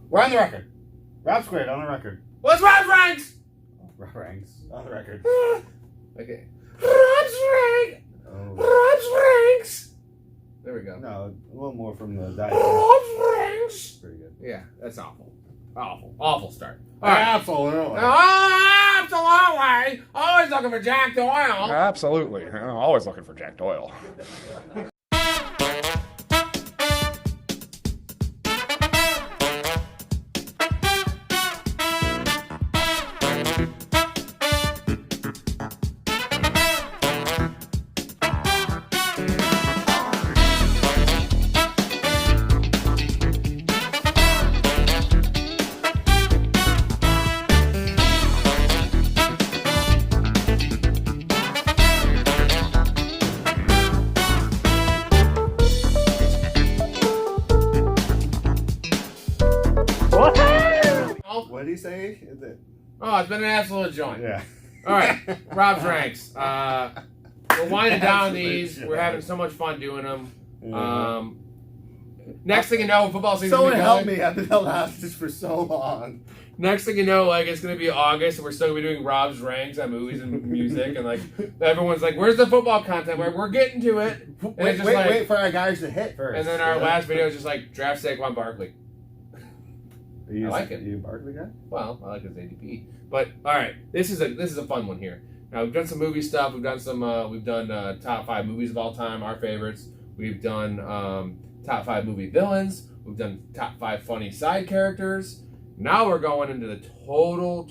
We're on the record. Rob Squared on the record. What's Rob's ranks? Rob ranks on the record. Okay. Rob's rank. Oh. Rob's ranks. There we go. No, a little more from the diet. Rob's ranks. Pretty good. Yeah, that's awful. Awful start. All right. Absolutely. Absolutely. Always looking for Jack Doyle. Absolutely. Always looking for Jack Doyle. What did he say? Oh, it's been an absolute joint. Yeah. All right, Rob's ranks. We're winding down these. We're having so much fun doing them. Yeah. Next thing you know, football season. Someone help me! I've been held hostage for so long. Next thing you know, like it's gonna be August, and we're still gonna be doing Rob's ranks on movies and music, and like everyone's like, "Where's the football content?" We're getting to it. And Wait for our guys to hit first. And then our last video is just like draft Saquon Barkley. I like it. You a Barkley guy? Well, I like his ADP. But all right, this is a fun one here. Now we've done some movie stuff. We've done some. Top 5 movies of all time, our favorites. We've done top 5 movie villains. We've done top 5 funny side characters. Now we're going into the total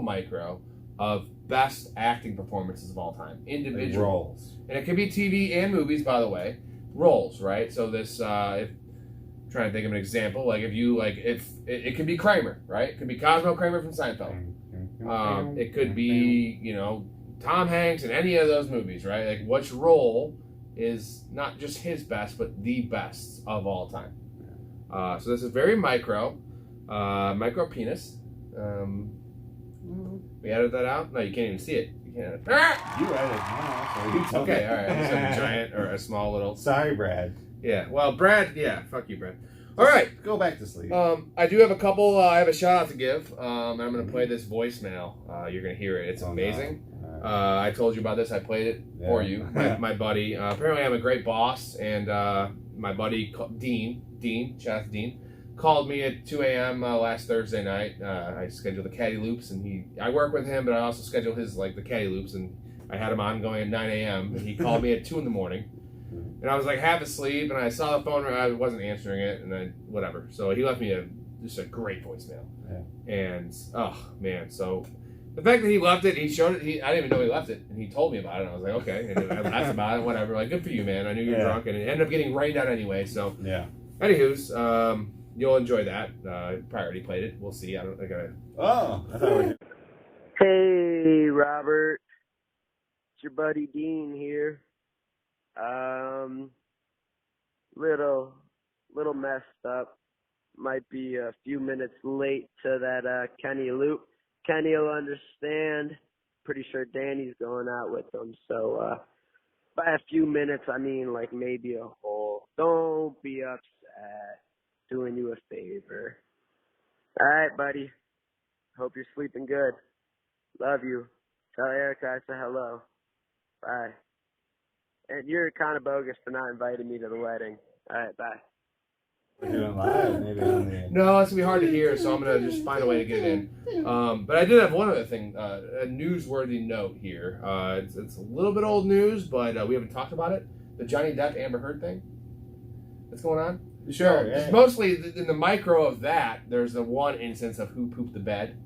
micro of best acting performances of all time, individual roles, and it can be TV and movies, by the way. Roles, right? So this, if trying to think of an example, like if it could be Kramer, right? It could be Cosmo Kramer from Seinfeld. It could be Tom Hanks in any of those movies, right? Like which role is not just his best, but the best of all time. So this is very micro penis. We added that out? No, you can't even see it. You can't edit. You added. No, okay, all right. I said a giant or a small little. Sorry, Brad. Yeah, well, Brad, yeah, fuck you, Brad. All right. Go back to sleep. I do have a couple, I have a shout out to give. I'm going to play this voicemail. You're going to hear it. It's amazing. No. I told you about this. I played it for you. My buddy. Apparently I'm a great boss, and my buddy, Dean, shout out to Dean, called me at 2 a.m. Last Thursday night. I scheduled the caddy loops, and I work with him, but I also schedule his, the caddy loops, and I had him on going at 9 a.m., and he called me at 2 in the morning. And I was like half asleep, and I saw the phone ring. I wasn't answering it, and then whatever. So he left me just a great voicemail. Yeah. And oh man, so the fact that he left it, he showed it. I didn't even know he left it, and he told me about it. And I was like, okay, and I laughed about it, whatever. Like, good for you, man. I knew you were drunk, and it ended up getting rained out anyway. So yeah. Anywho's, you'll enjoy that. Probably already played it. We'll see. I don't think I. Oh. I thought we... Hey, Robert. It's your buddy Dean here. Little messed up. Might be a few minutes late to that Kenny loop. Kenny will understand. Pretty sure Danny's going out with him. So by a few minutes, I mean like maybe a whole. Don't be upset. Doing you a favor. All right, buddy. Hope you're sleeping good. Love you. Tell Erica I say hello. Bye. And you're kind of bogus for not inviting me to the wedding. All right, bye. We're doing live, maybe on the... No, it's gonna be hard to hear, so I'm gonna just find a way to get it in. But I did have one other thing, a newsworthy note here. It's a little bit old news, but we haven't talked about it. The Johnny Depp Amber Heard thing that's going on. Sure. It's mostly in the micro of that. There's the one instance of who pooped the bed.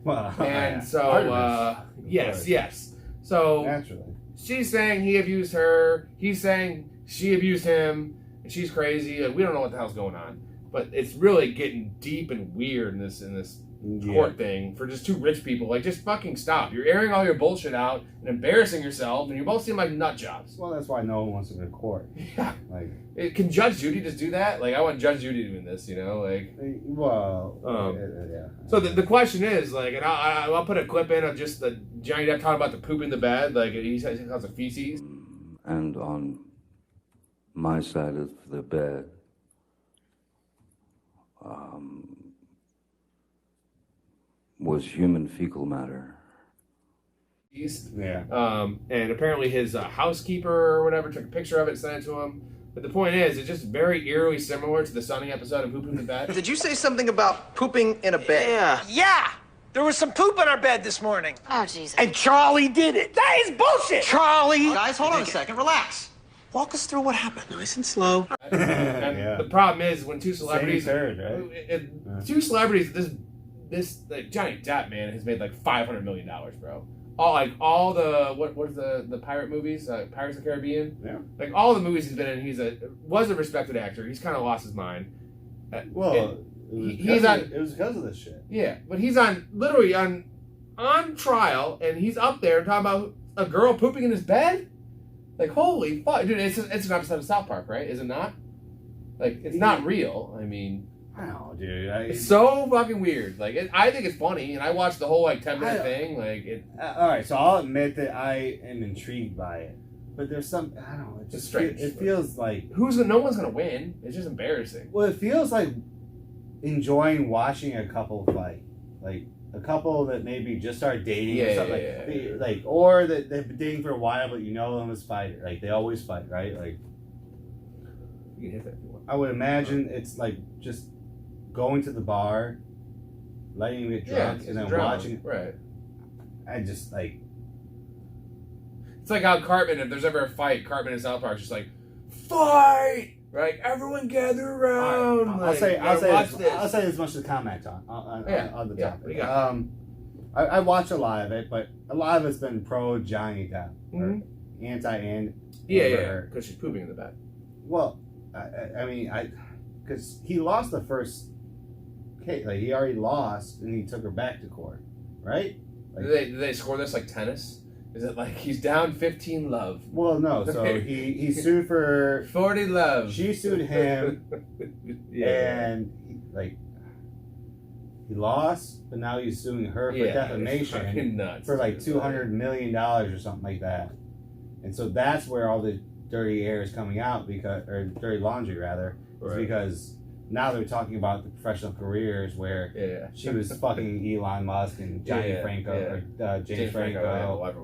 Well, and so yes. So naturally. She's saying he abused her. He's saying she abused him, and she's crazy. We don't know what the hell's going on, but it's really getting deep and weird in this court thing for just two rich people. Like, just fucking stop. You're airing all your bullshit out and embarrassing yourself, and you both seem like nut jobs. Well, that's why no one wants to go to court. Yeah. Can Judge Judy just do that? Like, I want Judge Judy doing this, Like, well, yeah. So the question is, like, and I'll put a clip in of just the Johnny Depp talking about the poop in the bed. Like, he says it calls it feces. And on my side of the bed was human fecal matter. Yeah. And apparently his housekeeper or whatever took a picture of it and sent it to him. But the point is, it's just very eerily similar to the Sunny episode of Poop in the Bed. Did you say something about pooping in a bed? Yeah. There was some poop in our bed this morning. Oh, Jesus. And Charlie did it. That is bullshit. Charlie. Guys, hold on a second. Relax. Walk us through what happened. Nice and slow. And the problem is when two celebrities, Third, right? two celebrities, this like Johnny Depp, man, has made like $500 million, bro. All the what is the pirate movies, Pirates of the Caribbean. Yeah. Like all the movies he's been in, was a respected actor. He's kind of lost his mind. Well, it was because of this shit. Yeah, but he's literally on trial, and he's up there talking about a girl pooping in his bed. Like, holy fuck, dude! It's an episode of South Park, right? Is it not? Like, it's not real. I mean, I don't know, dude. it's so fucking weird. Like, I think it's funny, and I watched the whole 10-minute thing. Like, all right, so I'll admit that I am intrigued by it, but there's some I don't know. It just strange. It feels like no one's gonna win. It's just embarrassing. Well, it feels like enjoying watching a couple fight, like a couple that maybe just started dating or something, or that they've been dating for a while, but you know them as fight. Like they always fight, right? Like you can hit that if you want. I would imagine it's like just going to the bar, letting him get drunk, and then watching. Right. I just like. It's like how Cartman, if there's ever a fight, Cartman in South Park is just like, fight! Right? Everyone gather around. I'll say this as much as comment on the topic. What do you got? I watch a lot of it, but a lot of it's been pro Johnny Depp or anti and because she's pooping in the bed. Well, I mean, because he lost the first case, like he already lost, and he took her back to court, right? Like, Did they score this like tennis? Is it like he's down 15 love? Well, no. So he sued for 40 love. She sued him, and he lost, but now he's suing her for defamation for like $200 million or something like that. And so that's where all the dirty air is coming out or dirty laundry rather, is because now they're talking about the professional careers where she was fucking Elon Musk and Johnny Franco or James Franco.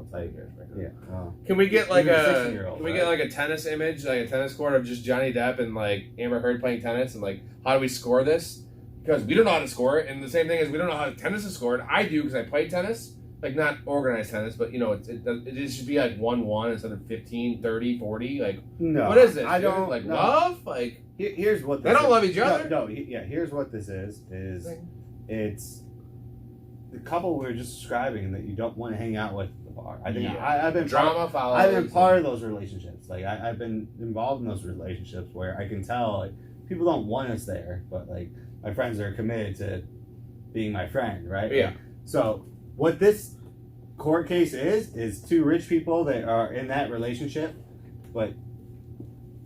Can we get like a tennis image, like a tennis court of just Johnny Depp and like Amber Heard playing tennis, and like how do we score this? Because we don't know how to score it, and the same thing is we don't know how tennis is scored. I do because I play tennis. Like, not organized tennis, but, it should be, like, 1-1 instead of 15, 30, 40. Like, no, what is this? I don't... Like, no. Love? Like, here's what this they don't love each other? Here's what this is it's the couple we were just describing that you don't want to hang out with at the bar. I think I've been... I've been part of those relationships. Like, I've been involved in those relationships where I can tell, like, people don't want us there, but, like, my friends are committed to being my friend, right? Yeah. Like, so... What this court case is two rich people that are in that relationship, but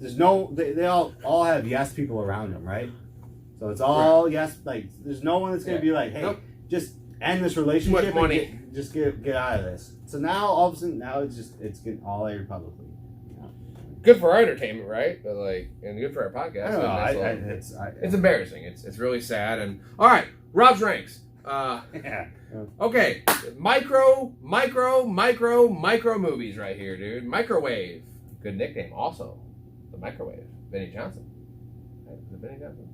there's no, they all have yes people around them, right? So it's all yes, like there's no one that's going to be like, hey, just end this relationship and just get out of this. So now all of a sudden, it's getting all aired publicly. Good for our entertainment, right? But like, and good for our podcast. I don't know, it's embarrassing. It's really sad. And all right, Rob's ranks. Okay, micro movies right here, dude. Microwave, good nickname. Also, the Microwave, Benny Johnson. Is it Benny Johnson?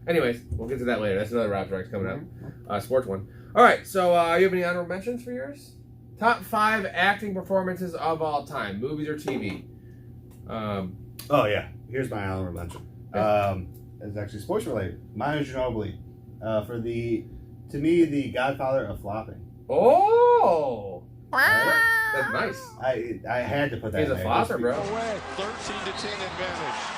Anyways, we'll get to that later. That's another Rob's ranks coming up. Sports one. All right, so you have any honorable mentions for yours? Top 5 acting performances of all time, movies or TV. Oh yeah, here's my honorable mention. It's actually sports related. Manu Ginobili, to me, the godfather of flopping. Oh! That's nice. I had to put that in there. He's a flopper, bro. 13-10 advantage.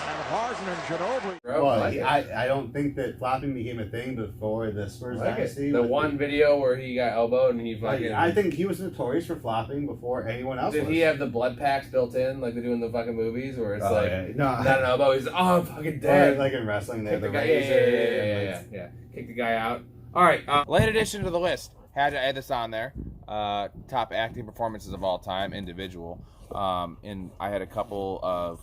And Harden and Ginobili. Well, I don't think that flopping became a thing before the Spurs dynasty. The one video where he got elbowed and he fucking... I think he was notorious for flopping before anyone else Did he have the blood packs built in like they do in the fucking movies where it's not an elbow, he's I'm fucking dead. Or like in wrestling, they have the razor. Yeah. Kick the guy out. All right, late addition to the list. Had to add this on there. Top acting performances of all time, individual. And I had a couple of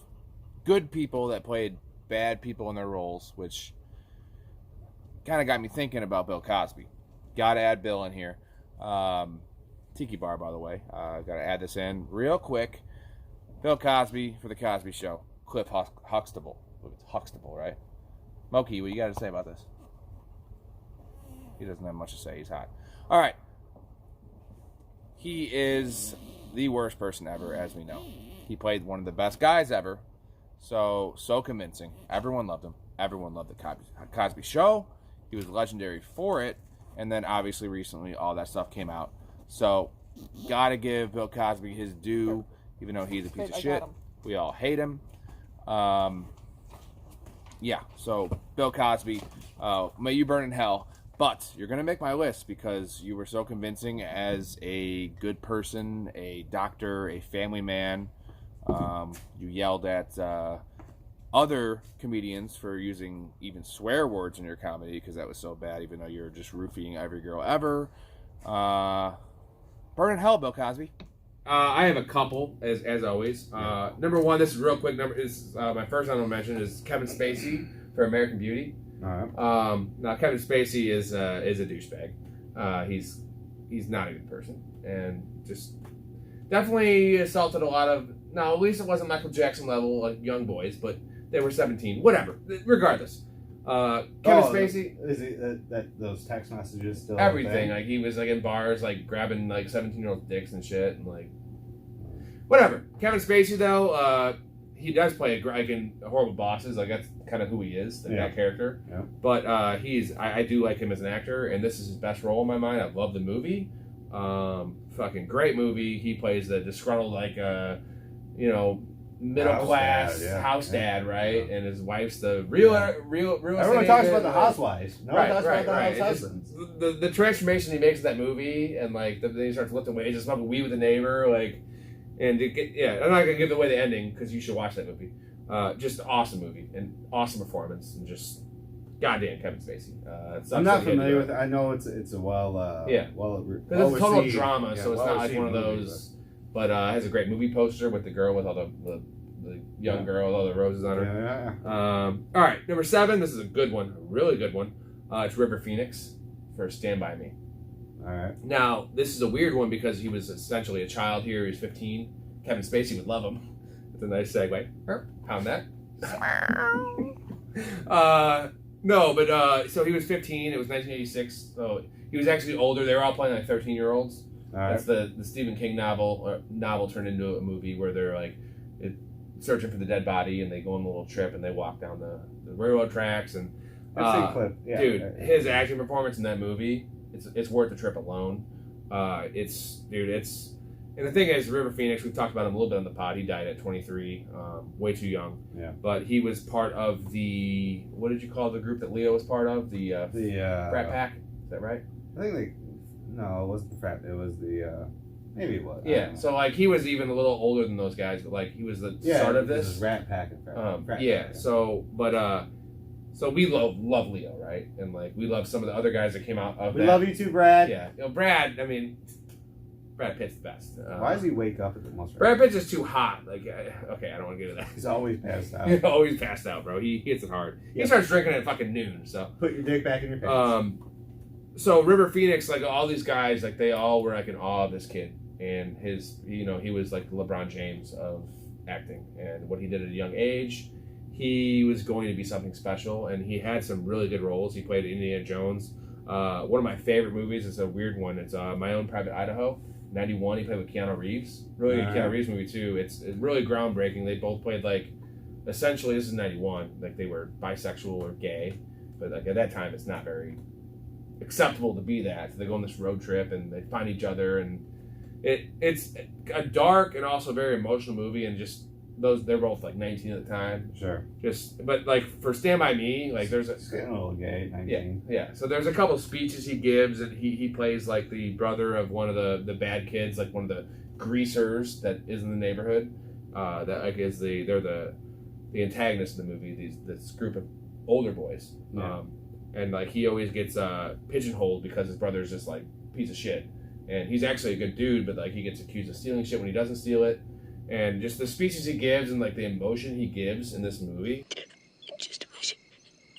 good people that played bad people in their roles, which kind of got me thinking about Bill Cosby. Got to add Bill in here. Tiki Bar, by the way. Got to add this in real quick. Bill Cosby for The Cosby Show. Cliff Huxtable. It's Huxtable, right? Moki, what you got to say about this? He doesn't have much to say. He's hot. All right. He is the worst person ever, as we know. He played one of the best guys ever. So convincing. Everyone loved him. Everyone loved The Cosby Show. He was legendary for it. And then, obviously, recently, all that stuff came out. So, gotta give Bill Cosby his due, even though he's a piece of shit. We all hate him. Yeah, so, Bill Cosby, may you burn in hell. But you're going to make my list because you were so convincing as a good person, a doctor, a family man. You yelled at other comedians for using even swear words in your comedy because that was so bad, even though you're just roofing every girl ever. Burn in hell, Bill Cosby. I have a couple, as always. Number one, this is real quick. My first honorable mention is Kevin Spacey for American Beauty. Now Kevin Spacey is a douchebag. He's not a good person, and just definitely assaulted a lot of. Now, at least it wasn't Michael Jackson level like young boys, but they were 17. Whatever. Regardless, Kevin Spacey is that those text messages still everything. Like he was like in bars, like grabbing like 17-year-old dicks and shit, and like whatever. Kevin Spacey though. He does play like in Horrible Bosses, like that's kind of who he is, that character. Yeah. But I do like him as an actor, and this is his best role in my mind. I love the movie. Fucking great movie. He plays the disgruntled middle class house dad, right? Yeah. And his wife's the real. Everyone talks about the housewives. No one talks about the house husbands. The transformation he makes in that movie, and like then he starts lifting weights and smoking weed with the neighbor, like. And I'm not gonna give away the ending because you should watch that movie. Just an awesome movie and awesome performance and just goddamn Kevin Spacey. I'm not familiar with it. I know it's a well it's a total drama, so it's not like one of those. But it has a great movie poster with the girl with all the young girl with all the roses on her. All right, number 7. This is a good one, a really good one. It's River Phoenix for Stand By Me. All right. Now, this is a weird one because he was essentially a child here. He was 15. Kevin Spacey would love him. It's a nice segue. Pound that. So he was 15. It was 1986. So he was actually older. They were all playing like 13-year-olds. That's the Stephen King novel turned into a movie where they're like searching for the dead body and they go on a little trip and they walk down the railroad tracks and his acting performance in that movie. It's worth the trip alone. And the thing is, River Phoenix, we've talked about him a little bit on the pod. He died at 23, way too young. Yeah. But he was part of the, what did you call the group that Leo was part of? The Frat Pack? Is that right? I think no, it wasn't the Frat. It was the, maybe it was. Yeah, so like he was even a little older than those guys, but like he was the start of this. It was Rat Pack and Frat Pack. So we love Leo, right? And like we love some of the other guys that came out of We love you too, Brad. Yeah, Brad. I mean, Brad Pitt's the best. Why does he wake up at the most? Brad Pitt's just too hot. Like, okay, I don't want to get into that. He's always passed out. He's always passed out, bro. He hits it hard. He starts drinking at fucking noon. So put your dick back in your pants. So River Phoenix, like all these guys, like they all were like in awe of this kid, and he was like the LeBron James of acting, and what he did at a young age. He was going to be something special, and he had some really good roles. He played Indiana Jones. One of my favorite movies is a weird one. It's My Own Private Idaho. 91, he played with Keanu Reeves. Really good Keanu Reeves movie, too. It's really groundbreaking. They both played, like, essentially, this is 91. Like, they were bisexual or gay. But, like, at that time, it's not very acceptable to be that. So they go on this road trip, and they find each other. And it's a dark and also very emotional movie, and just... they're both like 19 at the time. Sure. But like for Stand By Me, like there's getting a little gay, 19. Yeah. So there's a couple speeches he gives, and he plays like the brother of one of the bad kids, like one of the greasers that is in the neighborhood. That like is they're the antagonist of the movie. This group of older boys. Yeah. And like he always gets pigeonholed because his brother's just like a piece of shit, and he's actually a good dude, but like he gets accused of stealing shit when he doesn't steal it. And just the speeches he gives and like the emotion he gives in this movie. just wish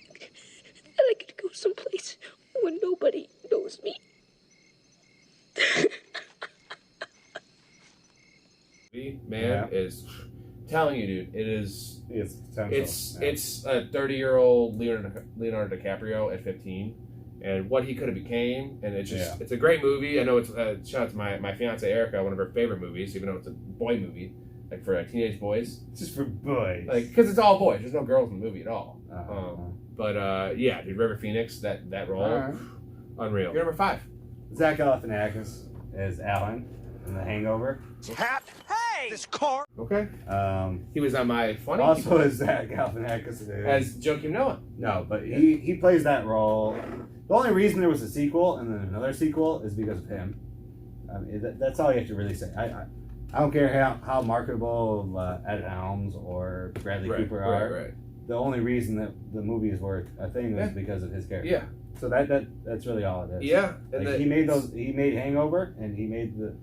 that I could go someplace where nobody knows me. Man, is telling you, dude, it is. It's It's a 30-year-old Leonardo DiCaprio at 15, and what he could have became, and it's just it's a great movie. I know it's shout out to my fiance Erica, one of her favorite movies, even though it's a boy movie, like for teenage boys. It's just for boys, like because it's all boys. There's no girls in the movie at all. But yeah, dude, River Phoenix, that role, unreal. You're number 5. Zach Galifianakis as Alan in The Hangover. Hat. Hey! This car. Okay. He was on my funny. Also, as Zach Galifianakis as Joakim Noah. No, but he plays that role. The only reason there was a sequel and then another sequel is because of him. I mean, that's all you have to really say. I don't care how marketable Ed Helms or Bradley Cooper are. Right. The only reason that the movie is worth a thing is because of his character. Yeah. So that's really all it is. Yeah. Like, he made Hangover and he made the.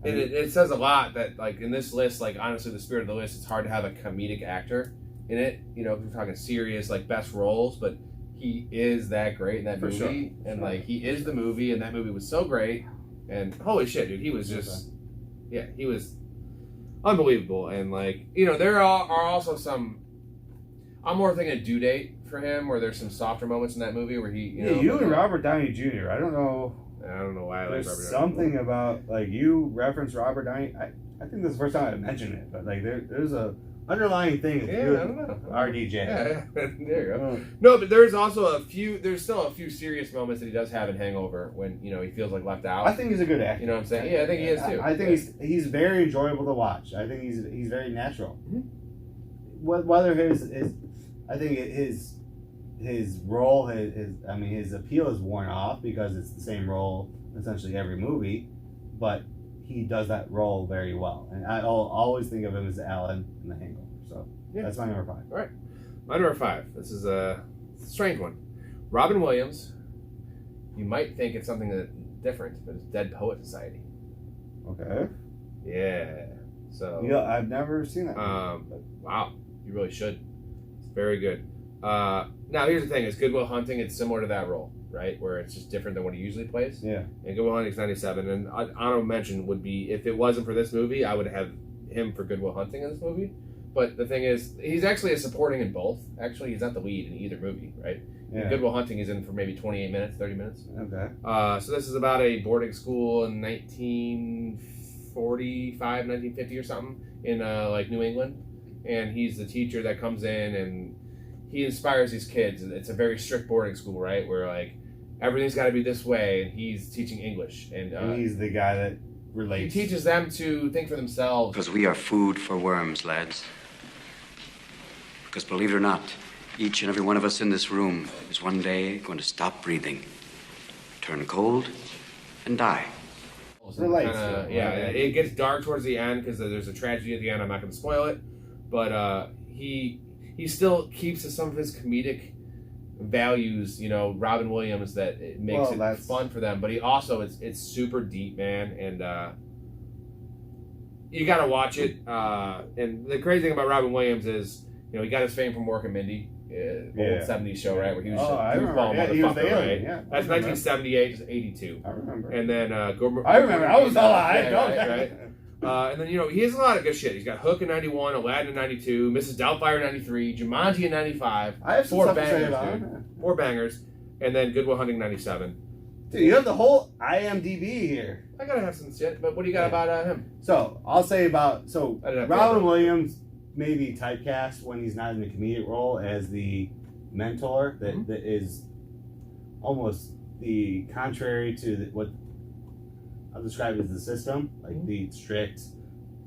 And it says a lot that, like, in this list, like, honestly, the spirit of the list, it's hard to have a comedic actor in it. You know, we're talking serious, like, best roles, but he is that great in that movie. Sure. And, like, he is the movie, and that movie was so great. And holy shit, dude, he was just, he was unbelievable. And, like, you know, there are also some, I'm more thinking Due Date for him, where there's some softer moments in that movie where he, you and Robert Downey Jr., I don't know why I like there's Robert Downey. something about, like, you reference Robert Downey. I think this is the first time I mentioned it, but like there's a underlying thing. Yeah, I don't know. RDJ. Yeah, there you go. No, but there's still a few serious moments that he does have in Hangover when, you know, he feels like left out. I think he's a good actor. You know what I'm saying? Yeah, I think he is too. I think he's very enjoyable to watch. I think he's very natural. Mm-hmm. Whether I think his role, his appeal is worn off because it's the same role essentially every movie, but he does that role very well. And I'll always think of him as Alan in The Hangover. So that's my number 5. All right. My number 5. This is a strange one. Robin Williams. You might think it's something different, but it's Dead Poet Society. Okay. Yeah. So. Yeah, I've never seen that. Wow. You really should. It's very good. Now, here's the thing. Is Goodwill Hunting, it's similar to that role, right? Where it's just different than what he usually plays. Yeah. And Goodwill Hunting's 97. And honorable mention would be, if it wasn't for this movie, I would have him for Goodwill Hunting in this movie. But the thing is, he's actually a supporting in both. Actually, he's not the lead in either movie, right? Yeah. In Goodwill Hunting, he's in for maybe 28 minutes, 30 minutes. Okay. So this is about a boarding school in 1945, 1950 or something in like New England. And he's the teacher that comes in and he inspires these kids. It's a very strict boarding school, right? Where, like, everything's got to be this way, and he's teaching English. And he's the guy that relates. He teaches them to think for themselves. Because we are food for worms, lads. Because believe it or not, each and every one of us in this room is one day going to stop breathing, turn cold, and die. It gets dark towards the end because there's a tragedy at the end. I'm not going to spoil it. But he still keeps some of his comedic values, you know, Robin Williams, that it makes it fun for them. But he also, it's super deep, man, and you got to watch it. And the crazy thing about Robin Williams is, you know, he got his fame from Mork and Mindy, old 70s show, right? Where he was he was the right? alien, yeah. That's 1978 to 82. I remember. And then I remember. I was alive. Right. And then, you know, he has a lot of good shit. He's got Hook in 91, Aladdin in 92, Mrs. Doubtfire in 93, Jumanji in 95. I have some 4 stuff bangers, to say about dude. him. 4 bangers. And then Goodwill Hunting 97. Dude, you have the whole IMDb here. I gotta have some shit, but what do you got about him? So, I'll say Robin Williams may be typecast when he's not in a comedic role as the mentor that is almost the contrary to what I'll describe as the system, like the strict,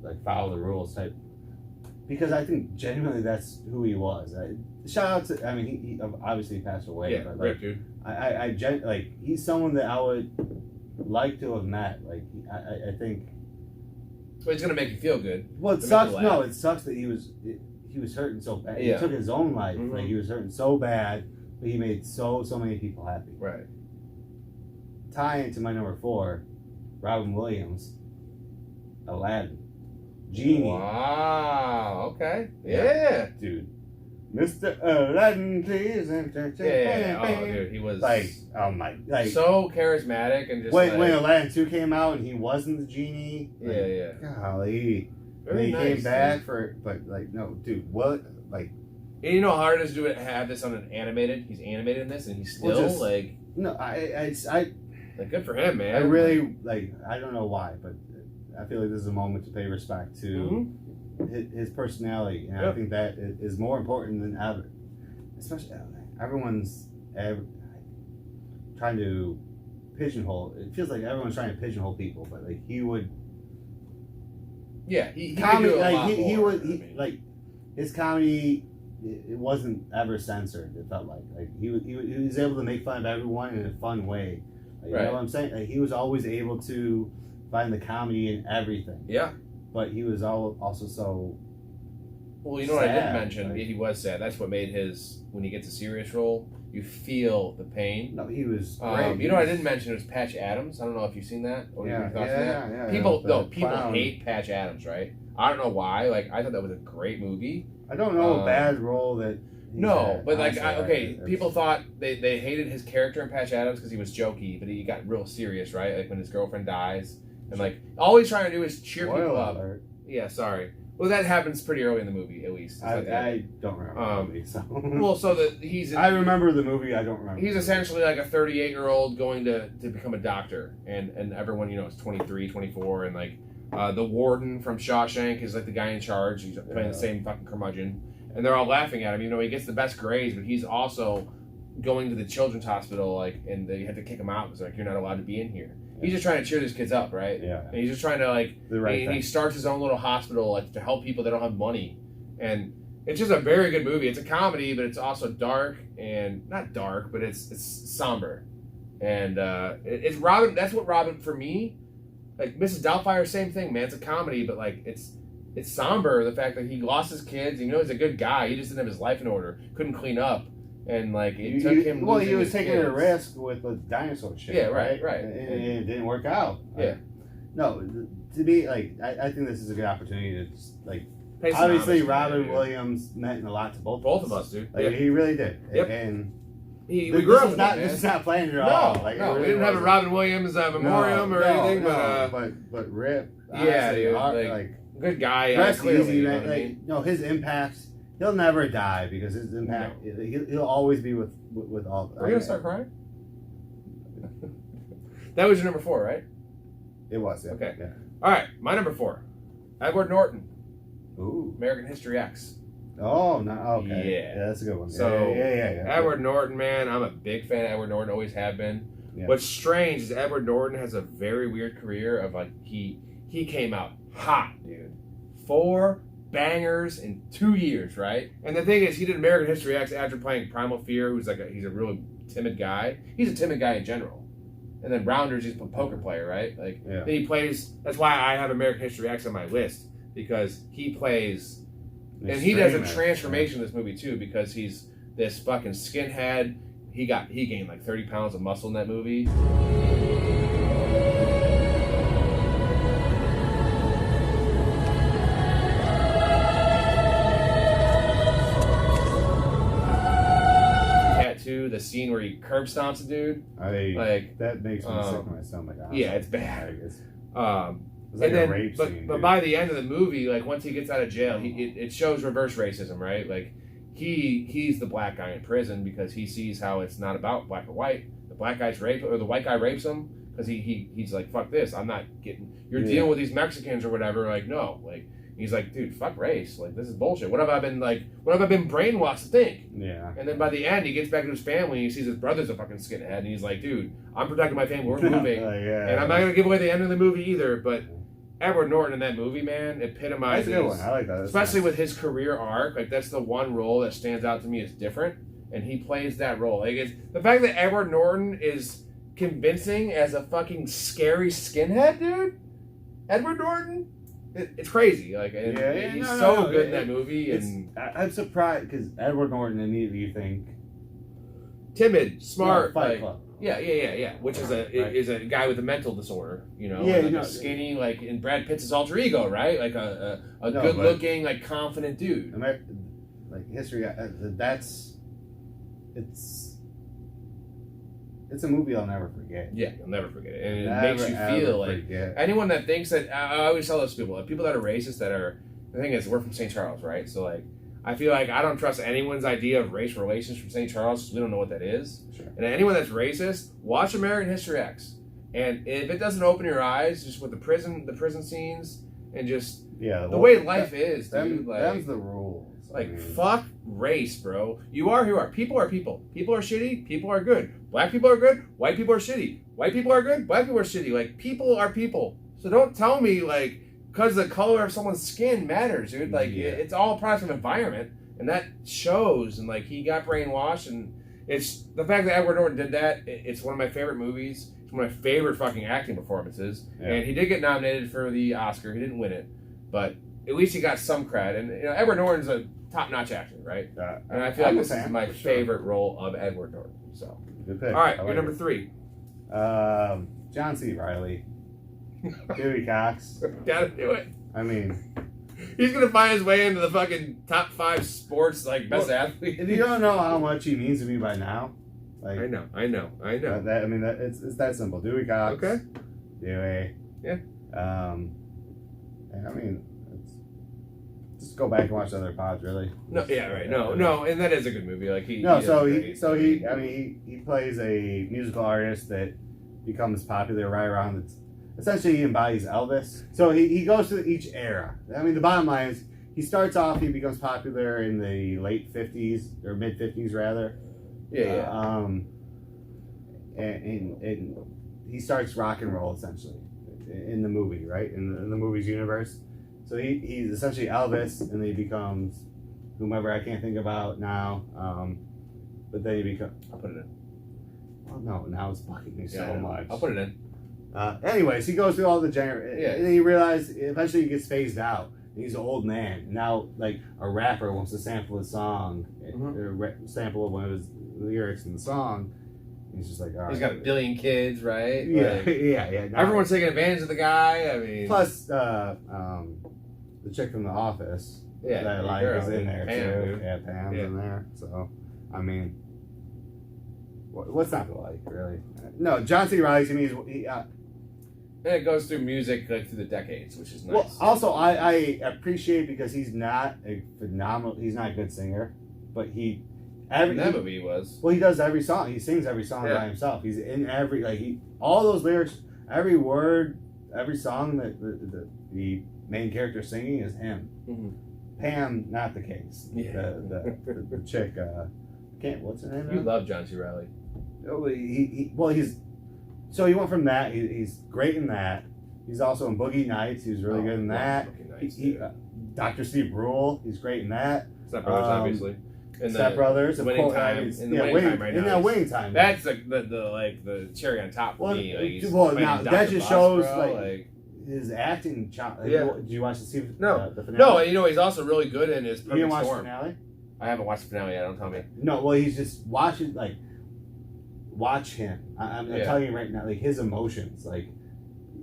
like follow the rules type. Because I think genuinely that's who he was. Shout out to, I mean, he obviously passed away. Yeah, but rip, dude. He's someone that I would like to have met. Like, I think. Well, it's gonna make you feel good. Well, it sucks. No, it sucks that he was hurting so bad. Yeah. He took his own life. Like, he was hurting so bad, but he made so many people happy. Right. Tie into my number 4. Robin Williams, Aladdin, Genie. Wow. Okay. Yeah. Dude. Mr. Aladdin, please. Yeah. Oh, dude, he was like, oh my, like so charismatic and just when Aladdin 2 came out and he wasn't the genie. Yeah. Golly. Very he nice, came back dude. but like, no, dude, what? Like, and you know how hard it is to have this on an animated? He's animated in this, and he's still like. No, I like, good for him, man. I really like. I don't know why, but I feel like this is a moment to pay respect to his personality, and I think that is more important than ever. Especially everyone's trying to pigeonhole. It feels like everyone's trying to pigeonhole people, but like he would. Yeah, he comedy, could do a like lot he more, would like his comedy. It wasn't ever censored. It felt like he was able to make fun of everyone in a fun way. Like, you know what I'm saying? Like, he was always able to find the comedy in everything. Yeah, but he was also so. Well, you know what I didn't mention? He was sad. That's what made his when he gets a serious role, you feel the pain. No, he was great. You know what I didn't mention was Patch Adams. I don't know if you've seen that. Or your thoughts on that? Yeah. People hate Patch Adams, right? I don't know why. Like, I thought that was a great movie. I don't know a bad role that. No, but like, people thought they hated his character in Patch Adams because he was jokey, but he got real serious, right? Like when his girlfriend dies, and like all he's trying to do is cheer people up. Yeah, sorry. Well, that happens pretty early in the movie, at least. I don't remember the movie. So. Well, so that he's. I remember the movie. I don't remember. He's essentially like a 38-year-old going to become a doctor, and everyone is 23, 24, and like the warden from Shawshank is like the guy in charge. He's playing the same fucking curmudgeon, and they're all laughing at him. You know, he gets the best grades, but he's also going to the children's hospital, like, and they had to kick him out because like you're not allowed to be in here. He's just trying to cheer these kids up, right? Yeah. And he's just trying to like, and he starts his own little hospital like to help people that don't have money, and it's just a very good movie. It's a comedy, but it's also dark and not dark, but it's somber, and it's Robin. That's what Robin for me, like Mrs. Doubtfire, same thing, man. It's a comedy, but like it's somber. The fact that he lost his kids, he's a good guy. He just didn't have his life in order, couldn't clean up. And like it took him. Well, he was taking a risk with the dinosaur shit. Yeah, right. And it didn't work out. Yeah. No, to be like, I think this is a good opportunity to just, like. Pay some Obviously, homage, Robin Williams meant a lot to both of us, dude. Like, he really did. Yep. And we grew up with this is not planned at all. Like, no, we didn't have a Robin Williams memoriam or anything, but Rip. Yeah, dude. Like good guy. Rest clearly, easy, man. No, his impact. He'll never die because his impact. No. He'll always be with all. Are you gonna start crying? That was your number 4, right? It was. Yeah. Okay. Yeah. All right, my number 4, Edward Norton. Ooh. American History X. Oh, no. Okay. Yeah, that's a good one. So yeah. Edward Norton, man, I'm a big fan of Edward Norton. Always have been. Yeah. What's strange is Edward Norton has a very weird career of like he came out hot, dude. 4 bangers in 2 years, right? And the thing is, he did American History X after playing Primal Fear, who's like he's a really timid guy. He's a timid guy in general. And then Rounders, he's a poker player, right? Like then he plays. That's why I have American History X on my list because he plays, and he does a transformation in this movie too because he's this fucking skinhead. He gained like 30 pounds of muscle in that movie. The scene where he curb stomps a dude, that makes me sick to my stomach. Yeah, it's bad. It's like a rape scene. But by the end of the movie, like once he gets out of jail, it shows reverse racism, right? Like he's the black guy in prison because he sees how it's not about black or white. The black guy's rape or the white guy rapes him because he's like, fuck this, I'm not getting. You're dealing with these Mexicans or whatever. Like no, like. He's like, dude, fuck race. Like, this is bullshit. What have I been brainwashed to think? Yeah. And then by the end, he gets back to his family and he sees his brother's a fucking skinhead. And he's like, dude, I'm protecting my family. We're moving. And I'm not going to give away the end of the movie either. But Edward Norton in that movie, man, epitomizes. That's a good one. I like that. Especially with his career arc. Like, that's the one role that stands out to me as different. And he plays that role. Like, it's the fact that Edward Norton is convincing as a fucking scary skinhead, dude. Edward Norton? It's crazy, like he's so good in that movie, and I'm surprised because Edward Norton immediately you think timid, smart, Fight Club. Yeah. Which is a guy with a mental disorder, skinny, like in Brad Pitt's alter ego, right? Like a good looking, like confident dude. like history. It's a movie I'll never forget. Yeah, you'll never forget it, and it makes you feel like anyone that thinks that. I always tell those people that are racist that are. The thing is, we're from St. Charles, right? So like, I feel like I don't trust anyone's idea of race relations from St. Charles because we don't know what that is. Sure. And anyone that's racist, watch American History X, and if it doesn't open your eyes, just with the prison scenes, and just the way life is, dude. Them's the rules. Like, fuck race, bro. You are who you are. People are people. People are shitty. People are good. Black people are good. White people are shitty. White people are good. Black people are shitty. Like, people are people. So don't tell me, like, because the color of someone's skin matters, dude. Like, it's all a product of environment. And that shows. And, like, he got brainwashed. And it's the fact that Edward Norton did that. It's one of my favorite movies. It's one of my favorite fucking acting performances. Yeah. And he did get nominated for the Oscar. He didn't win it. But at least he got some cred. And, Edward Norton's a top-notch actor, right? And I feel like this is my favorite role of Edward Norton. So, good pick. All right, you're number 3. John C. Reilly. Dewey Cox. Gotta do it. I mean, he's gonna find his way into the fucking top 5 sports best athlete. If you don't know how much he means to me by now, like I know. It's that simple. Dewey Cox. Okay. Dewey. Yeah. I mean, just go back and watch other pods, really. No, yeah, right. No, and that is a good movie. Like he plays a musical artist that becomes popular right around essentially he embodies Elvis. So he goes through each era. I mean, the bottom line is he starts off, he becomes popular in the late 50s or mid 50s rather. Yeah. And he starts rock and roll essentially in the movie, right? In the movie's universe. So he's essentially Elvis, and then he becomes whomever I can't think about now. But then he becomes. I'll put it in. Well, no, now it's bugging me so much. I'll put it in. Anyways, he goes through all the and then he realizes eventually he gets phased out. He's an old man. Now, like, a rapper wants to sample a song, or sample of one of his lyrics in the song. He's just like, all right. He's got a billion kids, right? Yeah, yeah. Everyone's taking advantage of the guy. I mean, plus the chick from The Office. Yeah, that I like is in there Pam, too. Dude. Yeah, Pam's in there. So, I mean, what's not to like, really? No, John C. Reilly to me is and it goes through music through the decades, which is nice. Well, also I appreciate because he's not a good singer, but in that movie he was. Well, he does every song. He sings every song by himself. He's in every all those lyrics, every word, every song that the main character singing is him. Mm-hmm. Pam, not the case. Yeah. The chick. What's her name? You love John C. Reilly. So he went from that. He's great in that. He's also in Boogie Nights. He was really good in that. Dr. Steve Brule. He's great in that. Step Brothers, obviously. And Step Brothers. Winning Time. Winning Time. That's the cherry on top for me. Now that just shows his acting. Did you watch the finale? No. You know he's also really good in his Perfect Storm. You didn't watch the finale? I haven't watched the finale yet. Don't tell me. No. Well, he's just watching watch him. I'm telling you right now, his emotions,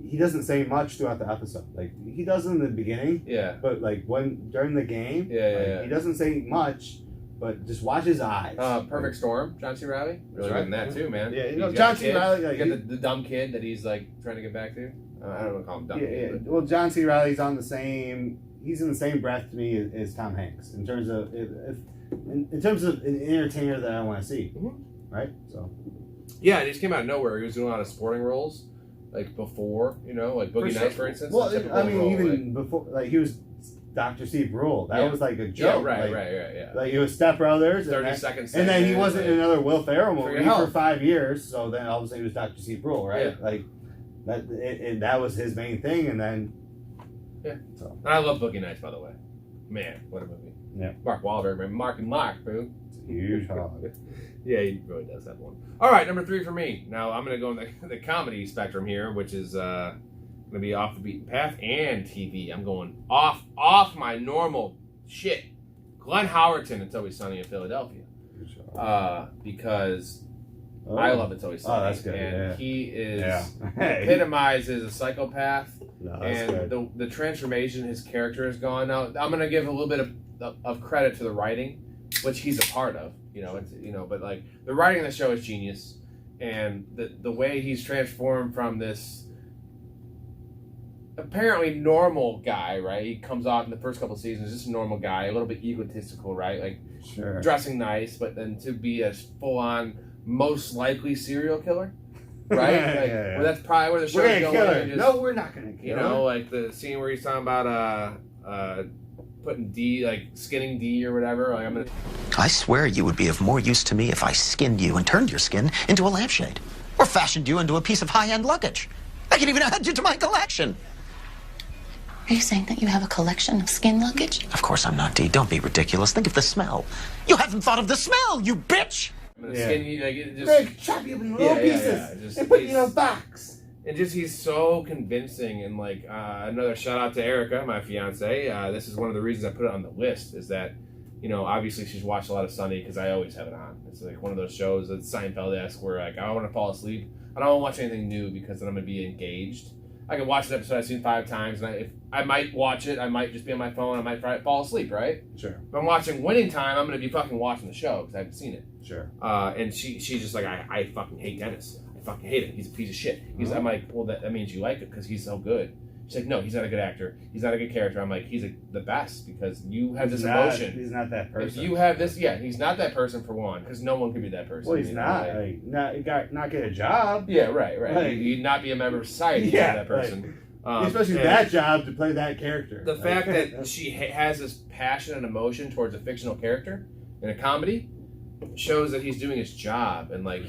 he doesn't say much throughout the episode. He does in the beginning. Yeah. But during the game, he doesn't say much, but just watch his eyes. Perfect Storm, John C. Reilly, really good in that too, man. Yeah, John C. Reilly, you got the dumb kid that he's trying to get back to. I don't want to call him dumb. Yeah. Well, John C. Reilly's on the same. He's in the same breath to me as Tom Hanks in terms of in terms of an entertainer that I want to see. Mm-hmm. Right. So. Yeah, and he just came out of nowhere. He was doing a lot of sporting roles, before, Boogie Nights, for instance. Well, I mean, even before, he was Dr. Steve Brule. That was a joke. Yeah, right. He was Step Brothers. 30 seconds. And then he wasn't in another Will Ferrell movie for 5 years. So then all of a sudden he was Dr. Steve Brule, right? Yeah. That was his main thing, and then. Yeah. So. And I love Boogie Nights, by the way. Man, what a movie. Yeah. Mark Wahlberg, man. Mark, boo. It's a huge hog. Yeah, he really does have one. All right, number 3 for me. Now, I'm going to go in the comedy spectrum here, which is going to be off the beaten path and TV. I'm going off my normal shit. Glenn Howerton, It's Always Sunny in Philadelphia. Because I love It's Always Sunny. Oh, that's good. And he epitomizes a psychopath. The transformation his character has gone. Now, I'm going to give a little bit of credit to the writing. which he's a part of. It's but like the writing of the show is genius, and the way he's transformed from this apparently normal guy, right? He comes off in the first couple of seasons just a normal guy, a little bit egotistical, right? Like dressing nice, but then to be a full-on, most likely serial killer, right? Like, well, that's probably where the show's going. Kill her. No, we're not gonna kill her. Like the scene where he's talking about putting D, like skinning D or whatever. Like I swear you would be of more use to me if I skinned you and turned your skin into a lampshade, or fashioned you into a piece of high-end luggage. I can even add you to my collection. Are you saying that you have a collection of skin luggage? Of course I'm not, Dee. Don't be ridiculous. Think of the smell. You haven't thought of the smell, you bitch! I'm gonna skin you, like, it just... Big, chop you up in little pieces and put you in a box. And just, he's so convincing, and like, another shout out to Erica, my fiance. This is one of the reasons I put it on the list, is that, obviously she's watched a lot of Sunny, because I always have it on. It's like one of those shows that's Seinfeld-esque, where like, I want to fall asleep. I don't want to watch anything new, because then I'm going to be engaged. I can watch an episode I've seen 5 times, and if I might watch it, I might just be on my phone, I might fall asleep, right? Sure. If I'm watching Winning Time, I'm going to be fucking watching the show, because I haven't seen it. Sure. And she's just like, I fucking hate Dennis. I fucking hate him. He's a piece of shit. I'm like, well, that means you like it, because he's so good. She's like, no, he's not a good actor. He's not a good character. I'm like, he's the best, because you have this emotion. He's not that person. If you have this, he's not that person, for one, because no one can be that person. Well, he's not. Not get a job. Yeah, right. Like, he'd not be a member of society. Yeah, that person. Especially that job to play that character. The fact that she has this passion and emotion towards a fictional character in a comedy shows that he's doing his job, and like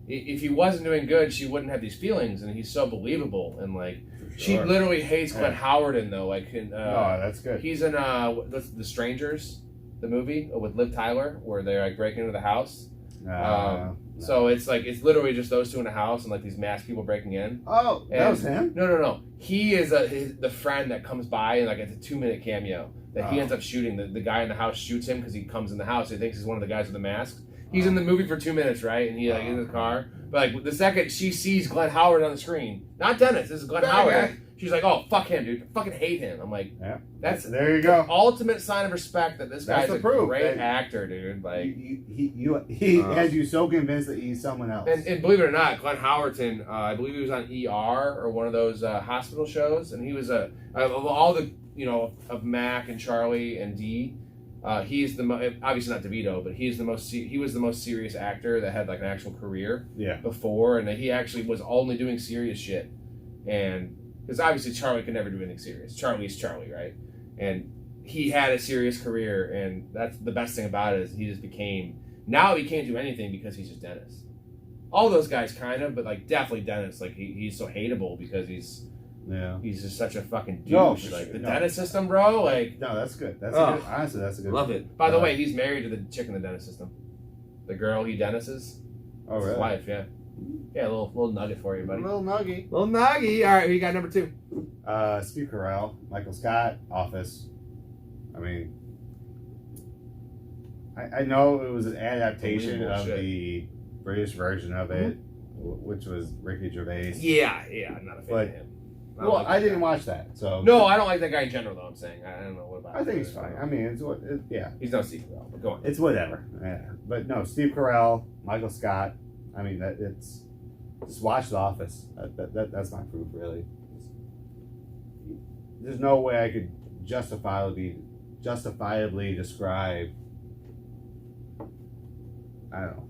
if he wasn't doing good, she wouldn't have these feelings, and he's so believable, and like she literally hates Glenn Howerton though. Like, that's good. He's in The Strangers, the movie with Liv Tyler, where they're like breaking into the house. So it's like, it's literally just those two in a house, and like these masked people breaking in. Oh, that was him? No. He is the friend that comes by, and like it's a 2-minute cameo that he ends up shooting. The guy in the house shoots him because he comes in the house. He thinks he's one of the guys with the mask. He's in the movie for 2 minutes, right? And he like in the car. But like the second she sees Glenn Howard on the screen, not Dennis, this is Glenn Howard. She's like, oh, fuck him, dude. I fucking hate him. I'm like, there you go. The ultimate sign of respect that this guy's a great actor, dude. Like he has you so convinced that he's someone else. And believe it or not, Glenn Howerton, I believe he was on ER or one of those hospital shows, and he was of all the of Mac and Charlie and Dee. He's obviously not DeVito, but he was the most serious actor that had like an actual career before, and that he actually was only doing serious shit. And because obviously Charlie could never do anything serious. Charlie's Charlie, right? And he had a serious career, and that's the best thing about it, is he just became, now he can't do anything because he's just Dennis. All those guys kind of, but like definitely Dennis, like he's so hateable because he's just such a fucking douche. No, like the Dennis system, bro. Like no, that's good. That's a good, honestly, that's a good. Love it. By the way, he's married to the chick in the Dennis system. The girl he Dennis's. Oh really? His wife, yeah. Yeah, a little nugget for you, buddy. Little nugget. All right, who you got number 2? Steve Carell, Michael Scott, Office. I mean, I know it was an adaptation of the British version of it, which was Ricky Gervais. Yeah, I'm not a fan of him. I didn't watch that, so. No, I don't like that guy in general, though. I'm saying I don't know what about. I think he's fine. I mean, He's no Steve Carell, but go on. It's whatever. Yeah, but no, Steve Carell, Michael Scott. I mean, it's just watch The Office. That's my proof, really. There's no way I could justifiably describe, I don't know,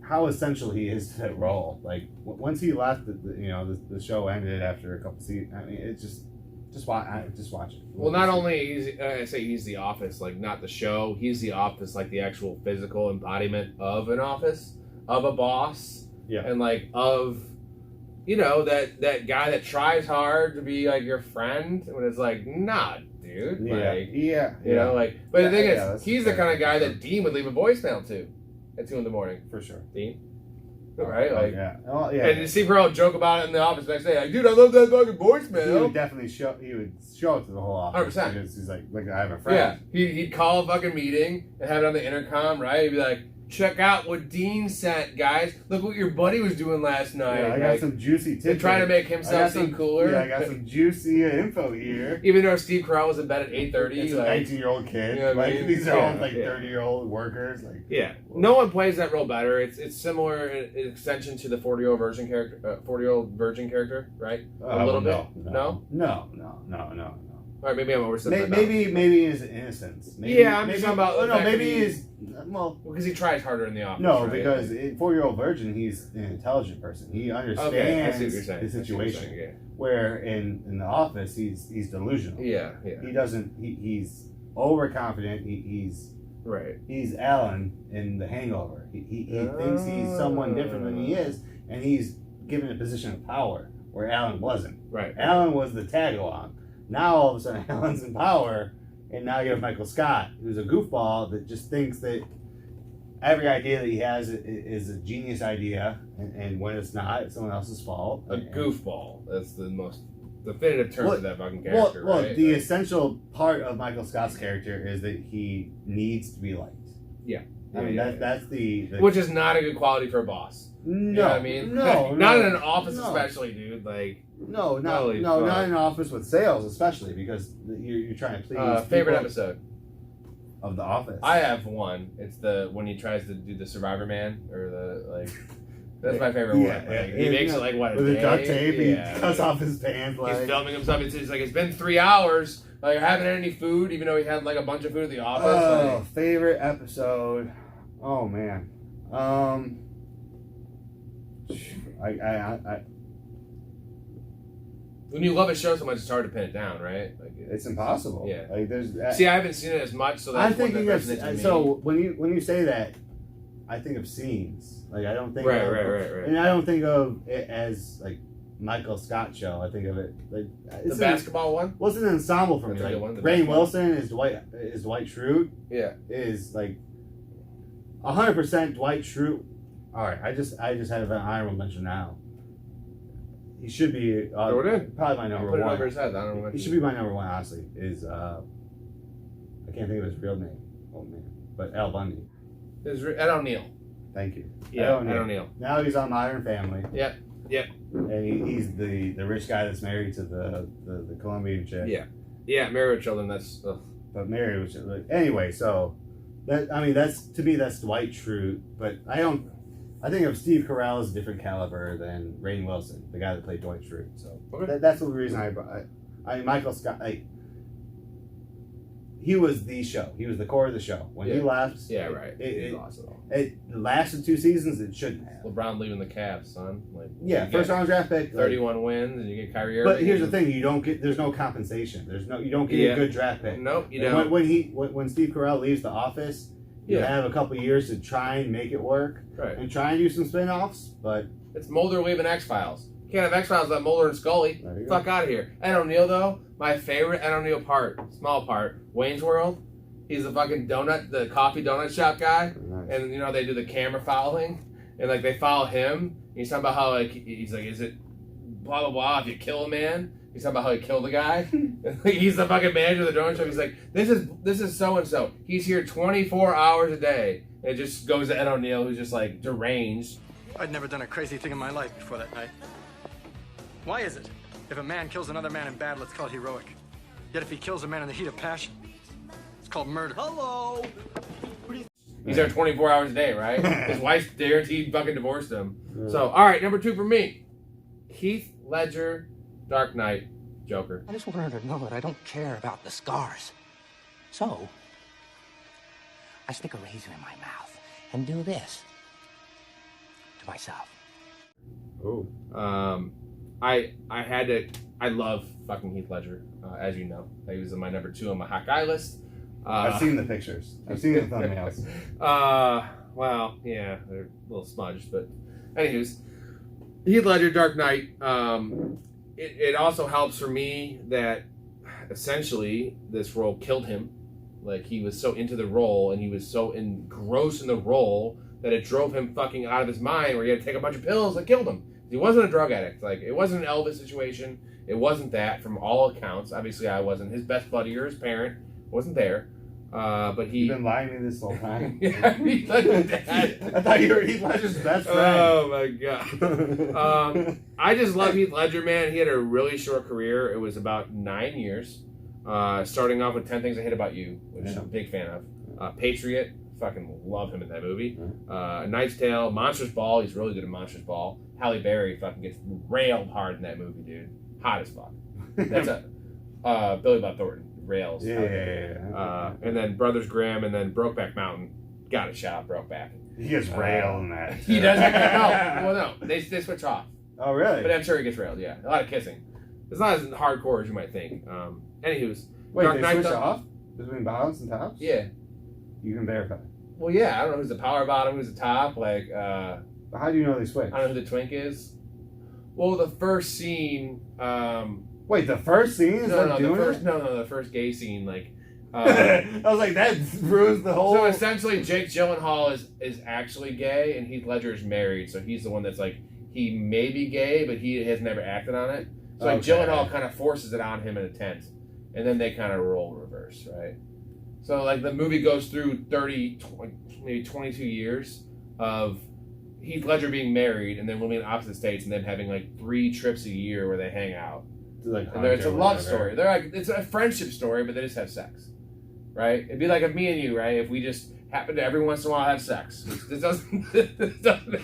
how essential he is to that role. Like once he left, the show ended after a couple seasons. I mean, it's just watch it. Well, not only he's the Office, like not the show. He's the Office, like the actual physical embodiment of an office, of a boss, and like of that guy that tries hard to be like your friend, when it's like, nah, dude. But the thing is, he's the kind of guy that Dean would leave a voicemail to at 2 a.m. for sure. Dean. Right? Like, yeah. And Steve Carell joke about it in the office the next day, like, dude, I love that fucking voicemail. He would definitely show it to the whole office. 100%. Because he's like, I have a friend. Yeah. He'd call a fucking meeting and have it on the intercom, right? He'd be like, check out what Dean sent, guys. Look what your buddy was doing last night. Yeah, I got some juicy tips. They're trying to make himself seem cooler. Yeah, I got some juicy info here. Even though Steve Carell was in bed at 8:30. It's a 19-year-old kid. You know what I like, mean? these are all like 30-year-old workers. Like, yeah, no one plays that role better. It's similar in extension to the 40-year-old virgin character, right? A little bit. No. All right, maybe I'm oversimplifying. Maybe his innocence. I'm just talking about. Maybe he's because he tries harder in the office. No, right? because 4-year-old virgin, he's an intelligent person. He understands the situation. Where in the office, he's delusional. Yeah. He doesn't. He's overconfident. He's right. He's Alan in The Hangover. He thinks he's someone different than he is, and he's given a position of power where Alan wasn't. Right. Alan was the tag along. Now all of a sudden Alan's in power, and now you have Michael Scott, who's a goofball that just thinks that every idea that he has is a genius idea, and when it's not, it's someone else's fault. A goofball. That's the most definitive term for that fucking character. Well, right? the essential part of Michael Scott's character is that he needs to be liked. Yeah. That's the which is not a good quality for a boss. No, you know what I mean? No, not in an office, especially, dude. Like, not in an office with sales, especially because you're trying to please. Favorite episode of The Office. I have one. It's when he tries to do the Survivor Man or the like. That's my favorite one. Like, he makes it like what with a the day. duct tape. He cuts off his pants. He's filming himself. It's like it's been 3 hours. Like, I haven't had any food, even though he had like a bunch of food at the office. Oh, favorite episode. Oh man. When you love a show so much, it's hard to pin it down, right? Like it's impossible. Yeah. Like there's. See, I haven't seen it as much, so that's I'm thinking one of. that resonates with So me. when you say that, I think of scenes. Like I don't think. Right. And I don't think of it as like Michael Scott show. I think of it like the basketball one. What's an ensemble for me? Like, Rainn Wilson is Dwight Schrute. Yeah. Is like 100% Dwight Schrute. All right, I just have an honorable mention now. He should be probably my number one. Over his head. He should be my number one. Honestly, is I can't think of his real name. Oh man, but Al Bundy. Ed O'Neill. Thank you. Yeah, Ed O'Neill. Now he's on Modern Family. Yep. And he's the rich guy that's married to the Colombian chick. Yeah. Married with children. That's. Ugh. But married with children. Anyway, so that's to me that's Dwight Schrute, but I think of Steve Carell as a different caliber than Rainn Wilson, the guy that played Dwight Schrute. So that's the reason I Michael Scott. He was the show. He was the core of the show. When he left, It lost it all. It lasted 2 seasons. It shouldn't have. LeBron leaving the Cavs, son. Like, first round draft pick. 31 wins, and you get Kyrie Irving. But here's the thing: there's no compensation. You don't get a good draft pick. Nope, you don't. When Steve Carell leaves the office, you have a couple years to try and make it work, and try and do some spin-offs. But it's Mulder leaving X-Files. You can't have X-Files without Mulder and Scully. Fuck out of here. Ed O'Neill, though, my favorite Ed O'Neill small part, Wayne's World. He's the fucking the coffee donut shop guy. Nice. And, they do the camera following. And, like, they follow him. He's talking about how, like, he's like, is it blah, blah, blah, if you kill a man? He's talking about how he killed the guy. He's the fucking manager of the donut shop. He's like, this is so-and-so. He's here 24 hours a day. And it just goes to Ed O'Neill, who's just, like, deranged. I'd never done a crazy thing in my life before that night. Why is it? If a man kills another man in battle, it's called heroic. Yet if he kills a man in the heat of passion, it's called murder. Hello! He's there 24 hours a day, right? His wife's guaranteed fucking divorced him. So, all right, number 2 for me. Heath Ledger, Dark Knight, Joker. I just want her to know that I don't care about the scars. So, I stick a razor in my mouth and do this to myself. Oh. I love fucking Heath Ledger, as you know. He was in my number 2 on my hot guy list. I've seen the pictures. I've seen the thumbnails. Well, yeah, they're a little smudged, but anyways, Heath Ledger, Dark Knight. It also helps for me that essentially this role killed him. Like, he was so into the role and he was so engrossed in the role that it drove him fucking out of his mind, where he had to take a bunch of pills that killed him. He wasn't a drug addict. Like, it wasn't an Elvis situation. It wasn't that, from all accounts. Obviously, I wasn't his best buddy or his parent. Wasn't there. But You've been lying to me this whole time. Yeah, Heath Ledger's dad. I thought you were Heath Ledger's best friend. Oh my god. I just love Heath Ledger, man. He had a really short career. It was about 9 years. Starting off with 10 Things I Hate About You, which I'm a big fan of. Patriot, fucking love him in that movie. Knight's Tale, Monsters Ball, he's really good at Monsters Ball. Halle Berry fucking gets railed hard in that movie, dude. Hot as fuck. That's Billy Bob Thornton. Rails. Yeah. And then Brothers Grimm, and then Brokeback Mountain. Gotta shout out Brokeback. He gets railed in that. He does. No. They switch off. Oh, really? But I'm sure he gets railed, yeah. A lot of kissing. It's not as hardcore as you might think. Anywho's. Wait, Dark they Knight switch off? Between bottoms and tops? Yeah. You can verify. Well, yeah. I don't know who's the power bottom, who's the top. Like, how do you know they switch? I don't know who the twink is. Well, the first scene. Wait, the first scene is the first gay scene. Like, I was like, that ruins the whole. So essentially, Jake Gyllenhaal is actually gay, and Heath Ledger is married. So he's the one that's like, he may be gay, but he has never acted on it. So like Gyllenhaal kind of forces it on him in a tent, and then they kind of role reverse, right? So like the movie goes through 22 years of Heath Ledger being married, and then living in opposite states, and then having like 3 trips a year where they hang out. Like and it's a love story. They're like, it's a friendship story, but they just have sex, right? It'd be like if me and you, right? If we just happen to every once in a while have sex. This doesn't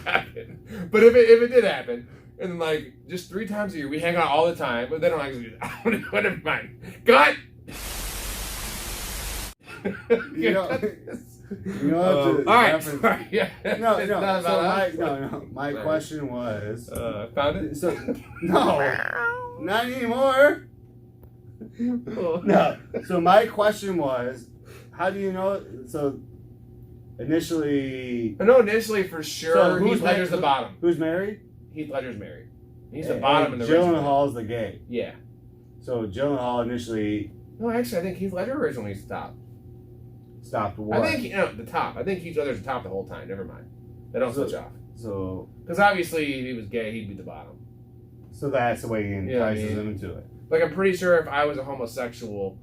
happen. But if it did happen, and like just 3 times a year, we hang out all the time, but they don't actually do that. Never mind. Cut. You know, all right. Sorry. Yeah. No. My question was. Found it. So no, not anymore. No. So my question was, how do you know? So initially. I know initially for sure. So Heath Ledger's the bottom. Who's married? Heath Ledger's married. He's the bottom in the Gyllenhaal's the gay. Yeah. So Gyllenhaal initially. No, actually, I think Heath Ledger originally stopped what? I think the top. I think Heath Ledger's the top the whole time. Never mind. They don't switch off. So. Because obviously, if he was gay, he'd be the bottom. So that's the way he entices them into it. Like I'm pretty sure if I was a homosexual.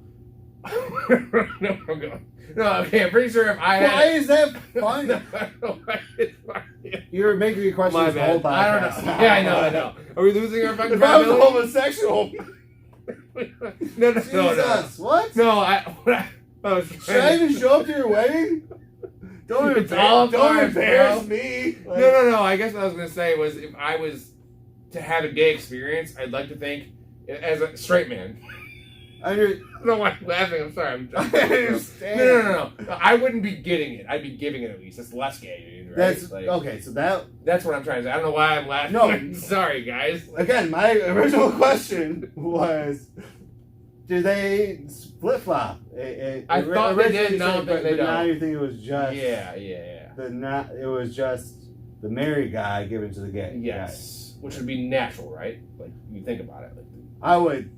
No, I'm going. No, okay. I'm pretty sure if I had. Why is that funny? No, it's funny. You're making me question this whole podcast. I don't know. Yeah, I know. Are we losing our fucking credibility? If I was a homosexual. No. Jesus, what? No, should I even show up to your wedding? Don't embarrass me. Like, no. I guess what I was going to say was if I was to have a gay experience, I'd like to think as a straight man. I don't know why I'm laughing. I'm sorry. I understand. No. I wouldn't be getting it. I'd be giving it at least. It's less gay, dude. Right? That's like, okay. So that's what I'm trying to say. I don't know why I'm laughing. No, sorry, guys. Again, my original question was, do they flip flop? I thought they did. No, they don't. Now you think it was just yeah. It was just the married guy given to the gay. Yes, which would be natural, right? Like you think about it. Like, I would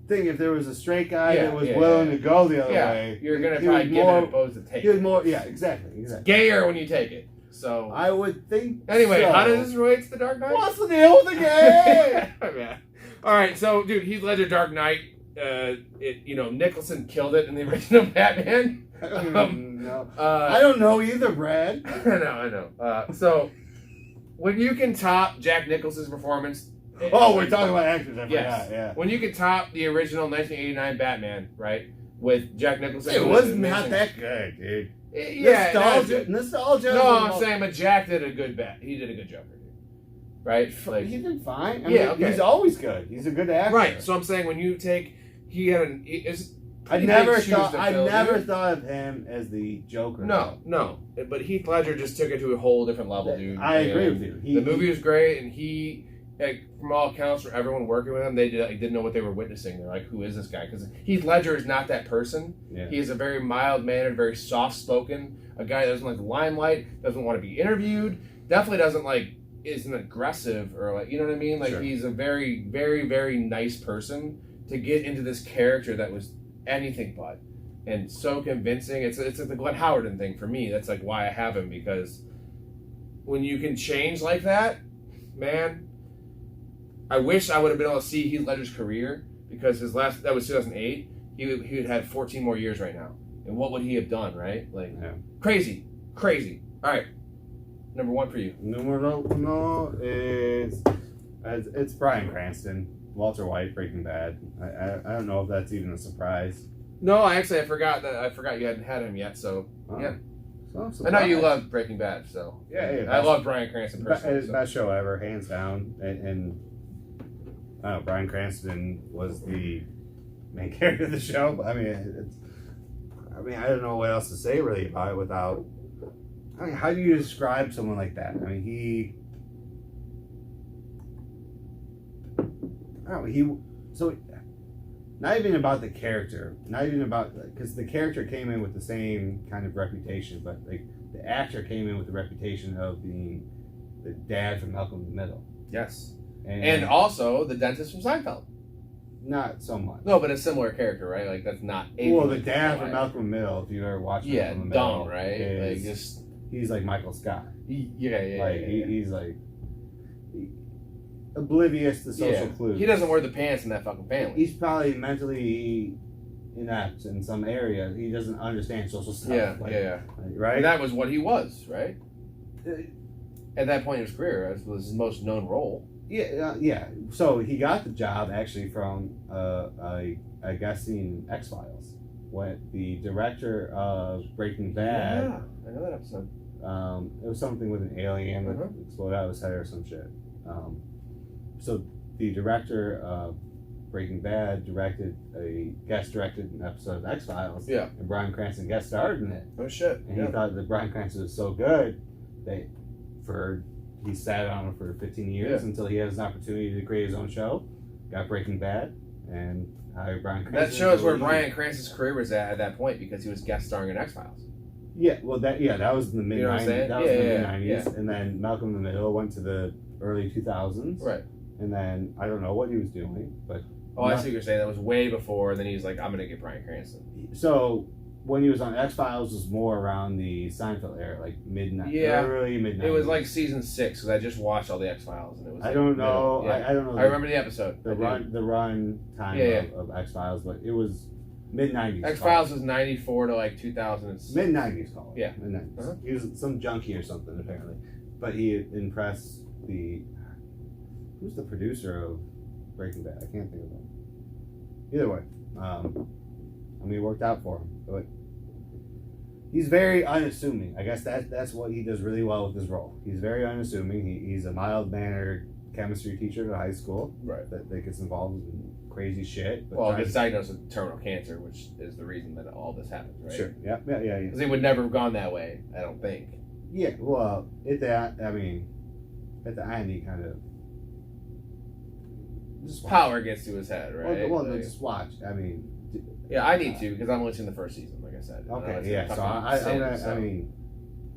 think if there was a straight guy that was willing to go the other way, you're gonna probably give it opposed to take he was more, exactly. Gayer when you take it. So I would think. Anyway, so. how does this relate to the Dark Knight? What's the deal with the gay? Yeah. All right, so dude, Heath Ledger, Dark Knight. Nicholson killed it in the original Batman. No, I don't know either, Brad. I know. So when you can top Jack Nicholson's performance. Oh, we're talking about actors. I forgot. Yeah. When you can top the original 1989 Batman, right, with Jack Nicholson. It was not that good, dude. Yeah, nostalgia. No, I'm saying, but Jack did a good He did a good Joker, dude. Right? Like, he did fine. Okay. He's always good. He's a good actor. Right. So I'm saying when you take, I never thought of him as the Joker. No. But Heath Ledger just took it to a whole different level, dude. I agree with you. The movie was great, and from all accounts, for everyone working with him, they didn't know what they were witnessing. They're like, "Who is this guy?" Because Heath Ledger is not that person. Yeah. He is a very mild-mannered, very soft-spoken, a guy that doesn't like the limelight, doesn't want to be interviewed, definitely doesn't isn't aggressive or you know what I mean? Sure. He's a very, very, very nice person to get into this character that was anything but, and so convincing. It's the Glenn Howerton thing for me. That's why I have him, because when you can change like that, man. I wish I would have been able to see Heath Ledger's career, because that was 2008. He would had 14 more years right now. And what would he have done, right? Like, crazy. All right, number 1 for you. Numero uno is it's Bryan Cranston, Walter White, Breaking Bad. I don't know if that's even a surprise. No, I forgot you hadn't had him yet. So yeah, I know you love Breaking Bad. So yeah, I love Bryan Cranston personally. Best show ever, hands down. And I don't know, Bryan Cranston was the main character of the show. I mean, I don't know what else to say really about it without. I mean, how do you describe someone like that? I mean, not even about the character, not even about, because the character came in with the same kind of reputation, but like the actor came in with the reputation of being the dad from Malcolm in the Middle. Yes. And also the dentist from Seinfeld. Not so much. No, but a similar character, right? Like that's not. Well, the dad from Malcolm in the Middle, if you ever watched Malcolm in the Middle, dumb, right? Like just he's like Michael Scott. Yeah. He's like oblivious to social clues. He doesn't wear the pants in that fucking family. He's probably mentally inept in some area. He doesn't understand social stuff. Right. And that was what he was, right? At that point in his career, it was his most known role. Yeah. So he got the job actually from a guest in X-Files, when the director of Breaking Bad. Yeah, I know that episode. It was something with an alien that exploded out of his head or some shit. So the director of Breaking Bad guest directed an episode of X-Files. Yeah. And Bryan Cranston guest starred in it. Oh shit. And he thought that Bryan Cranston was so good that he sat on it for 15 years until he had his opportunity to create his own show. Got Breaking Bad and hired Bryan Cranston. That shows where Bryan Cranston's career was at that point, because he was guest starring in X-Files. Yeah, well that was in the mid 90s. That was in the mid 90s. Yeah. And then Malcolm in the Middle went to the early 2000s. Right. And then I don't know what he was doing, but I see what you're saying. That was way before. And then he's like, I'm gonna get Bryan Cranston. So when he was on X-Files was more around the Seinfeld era, like early mid 90s. It was like season 6, because I just watched all the X-Files, and it was. I don't know. I don't know. I remember the episode. The run time of X-Files, but it was mid 90s. X-Files was 94 to like 2000. Mid 90s, call it. Yeah. Mid 90s. He was some junkie or something apparently, but he impressed who's the producer of Breaking Bad? I can't think of him. Either way, it worked out for him. But he's very unassuming. I guess that's what he does really well with his role. He's very unassuming. He's a mild-mannered chemistry teacher at a high school. Right. That gets involved in crazy shit. Well, gets diagnosed with terminal cancer, which is the reason that all this happens, right? Sure. Yeah. Because it would never have gone that way, I don't think. Yeah. Well, at the end, he kind of. Power gets to his head, right? Well, just watch. I mean. Yeah, I need to, because I'm only seeing the first season, like I said. Okay, yeah. So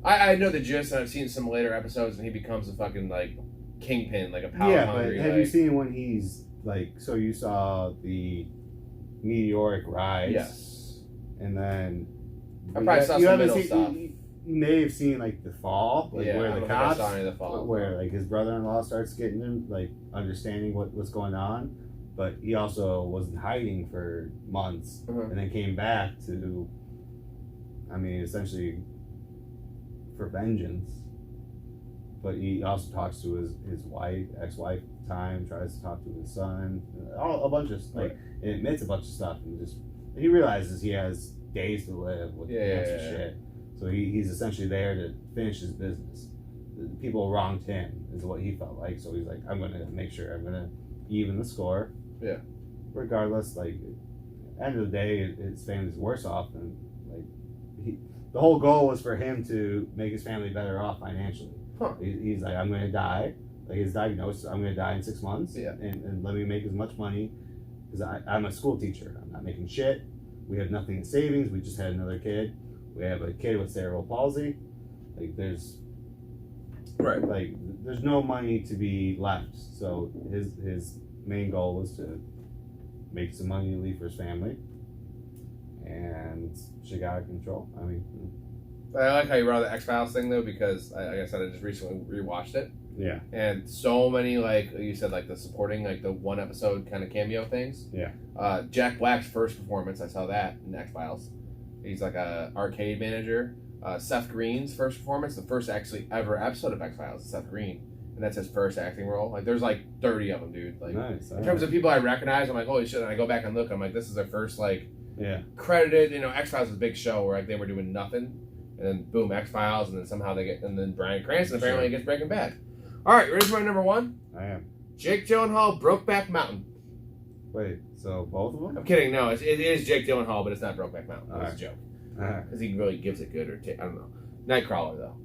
I know the gist, and I've seen some later episodes, and he becomes a fucking like kingpin, like a power hungry. Yeah, but have you seen when he's like? So you saw the meteoric rise. Yes. And then I probably saw some middle stuff. You may have seen like the fall, like where the cops, the fall, where like his brother-in-law starts getting him, like understanding what's going on, but he also was in hiding for months and then came back to, essentially for vengeance. But he also talks to his wife, ex-wife at the time, tries to talk to his son, a bunch of and admits a bunch of stuff, and he realizes he has days to live with cancer shit. So he's essentially there to finish his business. People wronged him, is what he felt like. So he's like, I'm going to make sure I'm going to even the score. Yeah. Regardless, like, end of the day, his family's worse off than, the whole goal was for him to make his family better off financially. Huh. He's like, I'm going to die. Like, his diagnosis, I'm going to die in 6 months. Yeah. And let me make as much money. Because I'm a school teacher. I'm not making shit. We have nothing in savings. We just had another kid. We have a kid with cerebral palsy. Like, there's no money to be left. So his main goal was to make some money and leave for his family. And shit got out of control. I like how you brought the X-Files thing, though, because, like I said, I just recently rewatched it. Yeah. And so many, like you said, like the supporting, like the one episode kind of cameo things. Yeah. Jack Black's first performance, I saw that in X-Files. He's like a arcade manager. Seth Green's first performance, the first actually ever episode of X-Files, is Seth Green. And that's his first acting role. Like, there's like 30 of them, dude. Like, nice. In terms of people I recognize, I'm like, holy shit. And I go back and look, I'm like, this is their first, like, credited, X-Files is a big show where like they were doing nothing. And then boom, X-Files, and then somehow they get, and then Bryan Cranston apparently gets Breaking Bad. All right, ready for my number one? I am. Jake Gyllenhaal, Brokeback Mountain. Wait, so both of them? I'm kidding. No, it is Jake Gyllenhaal, but it's not Brokeback Mountain. It's a joke. Because Because he really gives it good, I don't know. Nightcrawler, though.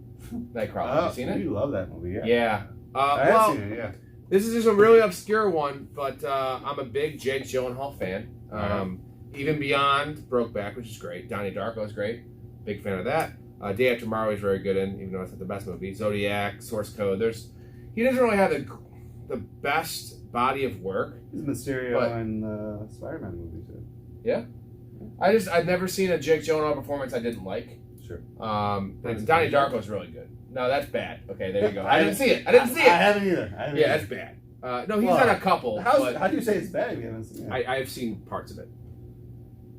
Nightcrawler. Have you seen it? You love that movie, yeah. Yeah. I have seen it, yeah. This is just a really obscure one, but I'm a big Jake Gyllenhaal fan. Even beyond Brokeback, which is great. Donnie Darko is great. Big fan of that. Day After Tomorrow is very good in, even though it's not the best movie. Zodiac, Source Code. He doesn't really have the best body of work. He's Mysterio in the Spider-Man movie too. Yeah. I've never seen a Jake Gyllenhaal performance I didn't like. Sure. And Donnie Darko is really good. No, that's bad. Okay, there you go. I didn't see it. I haven't either. That's bad. No, he's not a couple. How do you say it's bad if you haven't seen it? I've seen parts of it.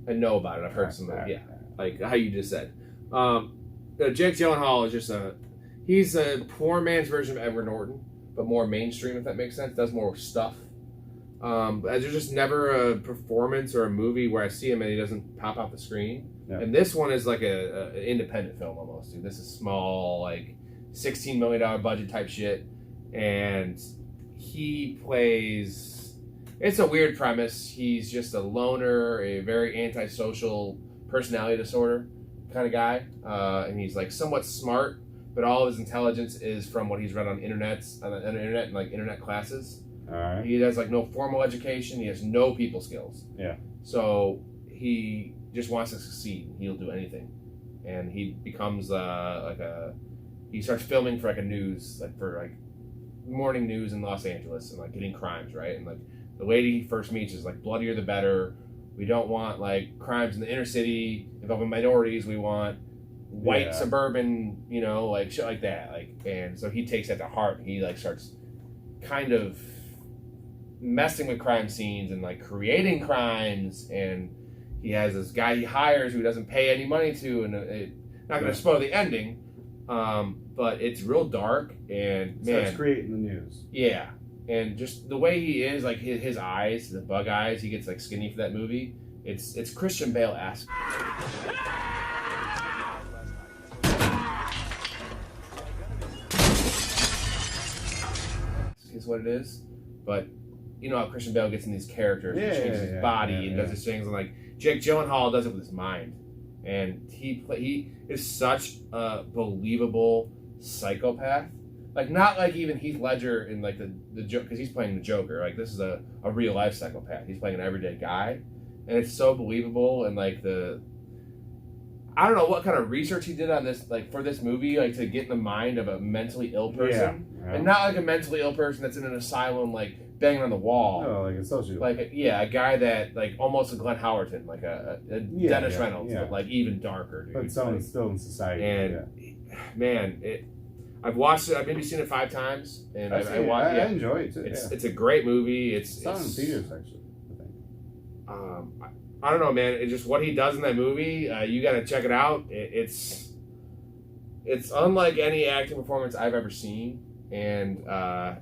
I know about it. I've heard some of it. Yeah, like how you just said. Jake Gyllenhaal is just he's a poor man's version of Edward Norton, but more mainstream, if that makes sense. Does more stuff. There's just never a performance or a movie where I see him and he doesn't pop out the screen. Yeah. And this one is like an independent film almost, dude. This is small, like $16 million budget type shit. And he plays... It's a weird premise. He's just a loner, a very antisocial personality disorder kind of guy. And he's like somewhat smart, but all of his intelligence is from what he's read on the internet and like internet classes. All right. He has like no formal education. He has no people skills. Yeah. So he just wants to succeed. He'll do anything, and he becomes he starts filming for for morning news in Los Angeles and like getting crimes right. And like the lady he first meets is like bloodier the better. We don't want like crimes in the inner city involving minorities. We want white suburban, like shit like that. Like, and so he takes that to heart. He like starts kind of messing with crime scenes and like creating crimes, and he has this guy he hires who doesn't pay any money to, and not going to spoil the ending, but it's real dark and starts creating the news. Yeah, and just the way he is, like his eyes, the bug eyes, he gets like skinny for that movie. It's Christian Bale-esque. Is what it is, but you know how Christian Bale gets in these characters and changes his body and does his things, and like Jake Gyllenhaal does it with his mind, and he is such a believable psychopath. Like not like even Heath Ledger in like the joke, because he's playing the Joker. Like this is a real life psychopath. He's playing an everyday guy, and it's so believable. And like I don't know what kind of research he did on this, like for this movie, like to get in the mind of a mentally ill person, and not like a mentally ill person that's in an asylum, like banging on the wall. No, like a sociopath. Like a guy that like almost a Glenn Howerton, like a Dennis Reynolds, but like even darker, dude. But someone's still in society. And man, I've watched it. I've maybe seen it 5 times, and I enjoy it too. It's a great movie. It's on in theaters actually, I think. I don't know, man. It's just what he does in that movie. You got to check it out. It's unlike any acting performance I've ever seen, and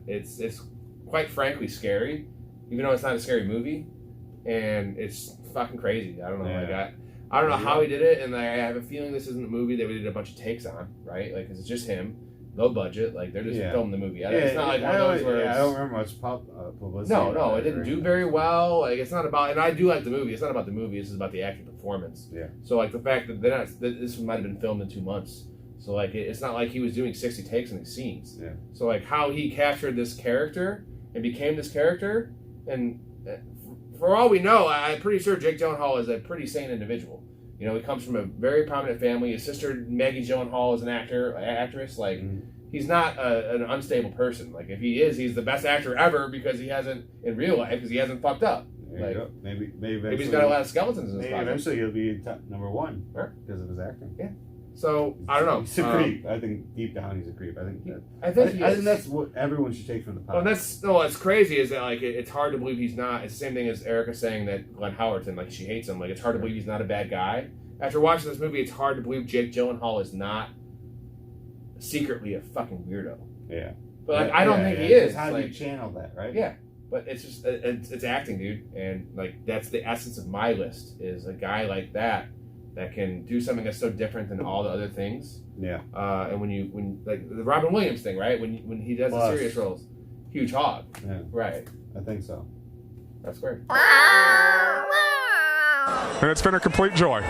it's quite frankly scary, even though it's not a scary movie, and it's fucking crazy. I don't know. Like I don't know how he did it, and I have a feeling this isn't a movie that we did a bunch of takes on, right? Like 'cause it's just him. Low budget, like they're just filming the movie. It's not like one of those where I don't remember much publicity. No, it didn't do very well. Like it's not about, and I do like the movie. It's not about the movie. This is about the acting performance. Yeah. So like the fact that this might have been filmed in 2 months. So like it's not like he was doing 60 takes in these scenes. Yeah. So like how he captured this character and became this character, and for all we know, I'm pretty sure Jake Gyllenhaal is a pretty sane individual. You know, he comes from a very prominent family. His sister Maggie Gyllenhaal is an actress. Like, he's not an unstable person. Like, if he is, he's the best actor ever because he hasn't in real life because he hasn't fucked up. Like, maybe he's got a lot of skeletons in his pocket. Eventually he'll be number 1 because of his acting. Yeah. So I don't know. He's a creep. I think deep down he's a creep. I think that's what everyone should take from the podcast. What's crazy is that like it's hard to believe he's not. It's the same thing as Erica saying that Glenn Howerton, like she hates him. Like it's hard to believe he's not a bad guy. After watching this movie, it's hard to believe Jake Gyllenhaal is not secretly a fucking weirdo. Yeah. But like, I don't think he is. How do like, you channel that, right? Yeah. But it's just it's acting, dude, and like that's the essence of my list is a guy like that can do something that's so different than all the other things. Yeah. And when like the Robin Williams thing, right? When he does the serious roles, huge hog. Yeah. Right. I think so. That's great. And it's been a complete joy.